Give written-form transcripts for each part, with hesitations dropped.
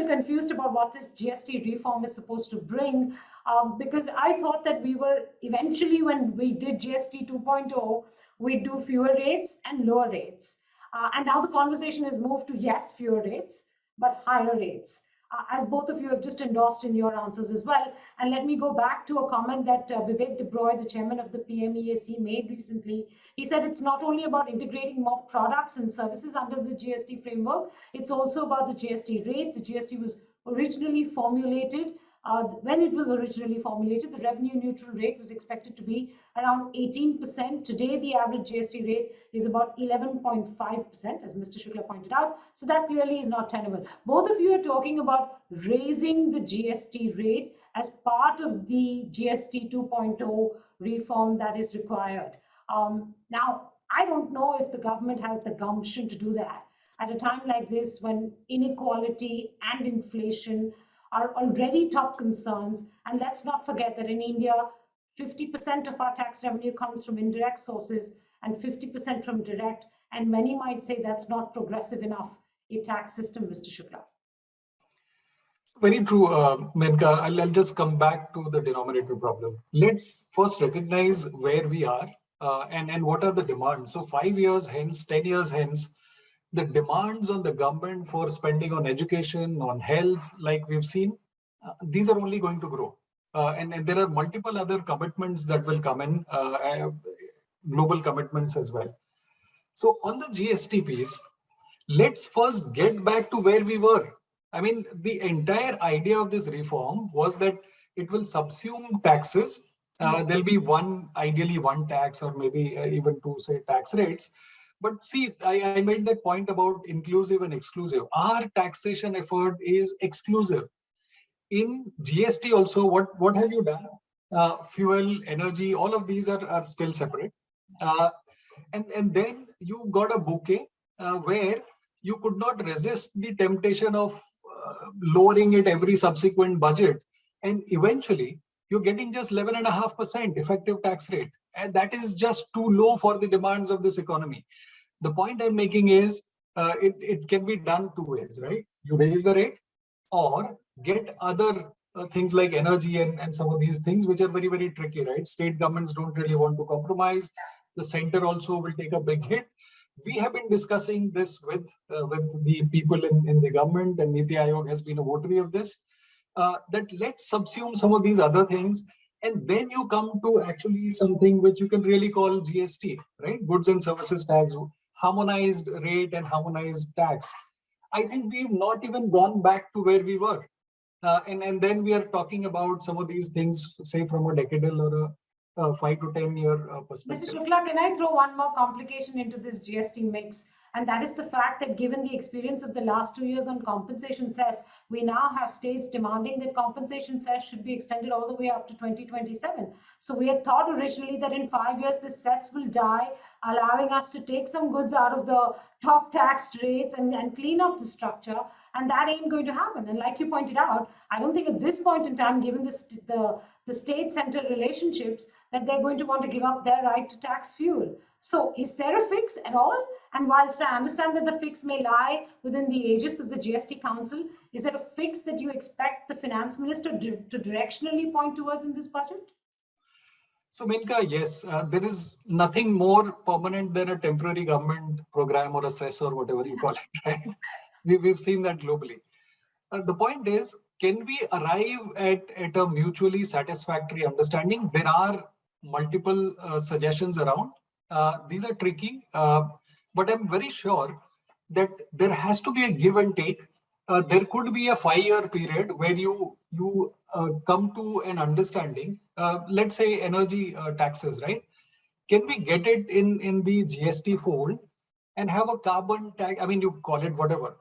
little confused about what this GST reform is supposed to bring, because I thought that we were eventually, when we did GST 2.0, we'd do fewer rates and lower rates. And now the conversation has moved to, yes, fewer rates, but higher rates, as both of you have just endorsed in your answers as well. And let me go back to a comment that Vivek de Broy, the chairman of the PMEAC, made recently. He said it's not only about integrating more products and services under the GST framework, it's also about the GST rate. The GST was originally formulated, when it was originally formulated, the revenue neutral rate was expected to be around 18%. Today, the average GST rate is about 11.5%, as Mr. Shukla pointed out. So that clearly is not tenable. Both of you are talking about raising the GST rate as part of the GST 2.0 reform that is required. Now, I don't know if the government has the gumption to do that at a time like this, when inequality and inflation are already top concerns. And let's not forget that in India, 50% of our tax revenue comes from indirect sources and 50% from direct. And many might say that's not progressive enough a tax system, Mr. Shukla. Very true, Menka. I'll just come back to the denominator problem. Let's first recognize where we are and what are the demands. So 5 years hence, 10 years hence, the demands on the government for spending on education, on health, like we've seen, these are only going to grow. And there are multiple other commitments that will come in, global commitments as well. So on the GST piece, let's first get back to where we were. I mean, the entire idea of this reform was that it will subsume taxes. There'll be ideally one tax, or maybe even two, say, tax rates. But see, I made that point about inclusive and exclusive. Our taxation effort is exclusive. In GST also, what have you done? Fuel, energy, all of these are still separate. And then you got a bouquet where you could not resist the temptation of lowering it every subsequent budget. And eventually, you're getting just 11.5% effective tax rate. And that is just too low for the demands of this economy. The point I'm making is it can be done two ways, right? You raise the rate or get other things like energy and some of these things, which are very, very tricky, right? State governments don't really want to compromise. The center also will take a big hit. We have been discussing this with the people in the government, and Niti Aayog has been a votary of this, that let's subsume some of these other things. And then you come to actually something which you can really call GST, right? Goods and services tax, harmonized rate and harmonized tax. I think we've not even gone back to where we were. And then we are talking about some of these things, say from a decadal or a 5 to 10 year perspective. Mr. Shukla, can I throw one more complication into this GST mix? And that is the fact that given the experience of the last 2 years on compensation cess, we now have states demanding that compensation cess should be extended all the way up to 2027. So we had thought originally that in 5 years, this cess will die, allowing us to take some goods out of the top taxed rates and clean up the structure. And that ain't going to happen. And like you pointed out, I don't think at this point in time, given the state-center relationships, that they're going to want to give up their right to tax fuel. So is there a fix at all? And whilst I understand that the fix may lie within the aegis of the GST Council, is there a fix that you expect the finance minister to directionally point towards in this budget? So Menka, yes, there is nothing more permanent than a temporary government program or a cess or whatever you call it, right? We've seen that globally. The point is, can we arrive at a mutually satisfactory understanding? There are multiple suggestions around. These are tricky, but I'm very sure that there has to be a give and take. There could be a 5-year period where you come to an understanding. Let's say energy taxes, right? Can we get it in the GST fold and have a carbon tax? I mean, you call it whatever,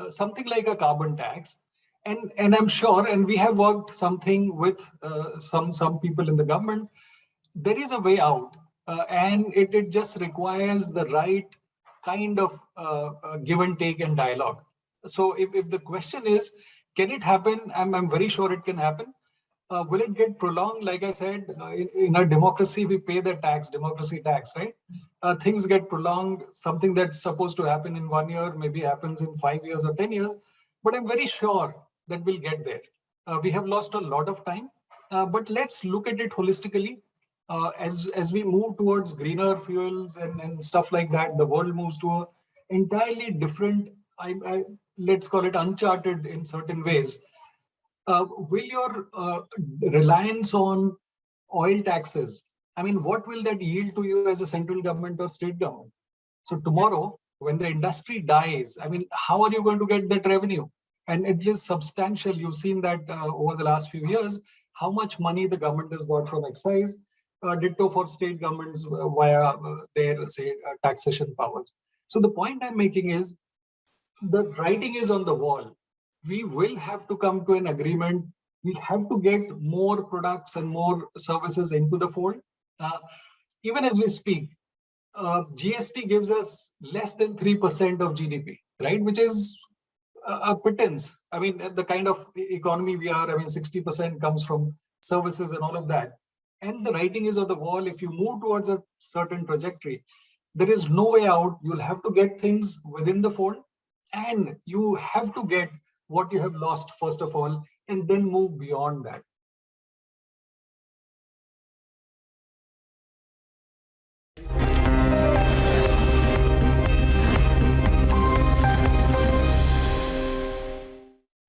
something like a carbon tax. And I'm sure, and we have worked something with some people in the government, there is a way out, and it just requires the right kind of give and take and dialogue. So if the question is, can it happen? I'm very sure it can happen. Will it get prolonged? Like I said, in a democracy, we pay the tax, democracy tax, right? Things get prolonged. Something that's supposed to happen in 1 year maybe happens in 5 years or 10 years. But I'm very sure that we'll get there. We have lost a lot of time, but let's look at it holistically. As we move towards greener fuels and stuff like that, the world moves to a entirely different, let's call it uncharted in certain ways. Will your reliance on oil taxes, I mean, what will that yield to you as a central government or state government? So tomorrow, when the industry dies, I mean, how are you going to get that revenue? And it is substantial. You've seen that over the last few years, how much money the government has got from excise, ditto for state governments via their, say, taxation powers. So the point I'm making is, the writing is on the wall. We will have to come to an agreement. We have to get more products and more services into the fold. Even as we speak, GST gives us less than 3% of GDP, right? Which is a pittance. I mean, the kind of economy we are, I mean, 60% comes from services and all of that. And the writing is on the wall. If you move towards a certain trajectory, there is no way out. You'll have to get things within the fold, and you have to get what you have lost first of all, and then move beyond that.